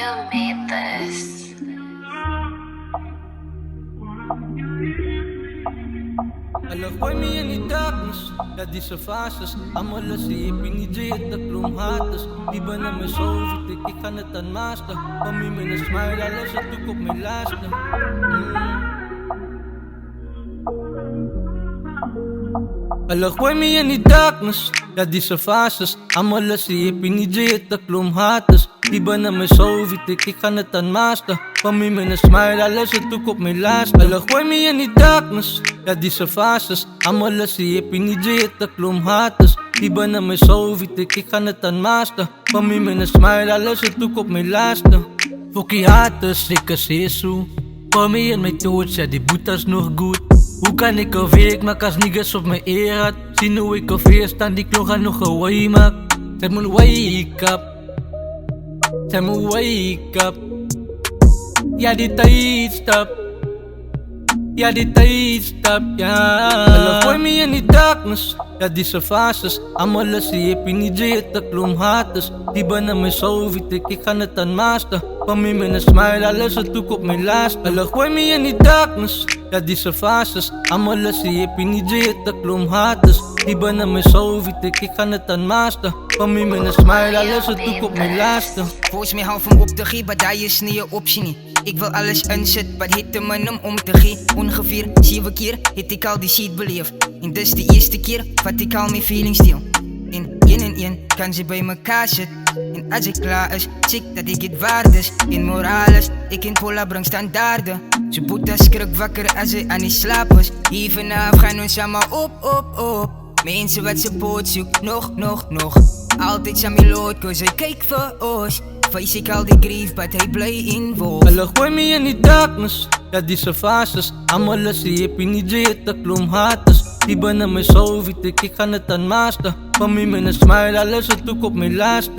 You made this. Alam ko me in the darkness, dat is fases. Amala si pinijay at taklong hatas. Di ba na may soul, ik kan het aan master. Kami may na smile, alas sa tukok may last na. Alam ko me in the darkness, dat is fases. Amala si pinijay at taklong hatas. Di ba na may soul, ik kan het aan master. Kami may na smile, alas sa tukok may last. Alam ko me in the darkness, dat is fases. Amala si pinijay at taklong hatas. Di ba na may soul, ik kan het aan master. Kami may na smile, alas sa tukok may last. Fokkie haters, ik is Jesu. Kom je in mijn toets, ja die boetas nog goed. Hoe kan ik al week maken als niggas op mijn eer had? Zien hoe ik al veer staan, die klok aan nog away maak. Zij moet wake up. Zij moet wake up. Ja die tijd stop. Ja die tijd stop, ja. Alam ko me in the darkness, dat is fases. Amala si pinijay at taklong hatas. Di ba na may soul, ik kan het aan master. Kami may na smile, alas sa tukok may last. Alam ko me in the darkness, dat is fases. Amala si pinijay at taklong hatas. Di ba na may soul, ik kan het aan master. Kami may na smile, alas sa tukok may last. Volgens mij hou van op te geven, maar daar is niet je optie niet. Ik wil alles inzet, wat hitte me om te geven. Ongeveer 7 keer het ik al die shit beleef. En dus de eerste keer vat ik al mijn feelings stil. In 1 kan ze bij mekaar zitten. En als ik klaar is, check dat ik het waard is. In morales, ik in Pola breng standaarden. Ze boeta schrik wakker als ze aan die slaap is. Even af gaan ons allemaal op. Mensen wat ze poot zoekt, nog. Altijd samen lood, cause hij kijkt voor ons. Face ik al die grief, but hij blij involved. Alam ko me in the darkness, dat is fases. Amala si pinijay at taklong hatas. Di ba na may soul, ik kan het aan master. Kami may na smile, alas sa tukok may last.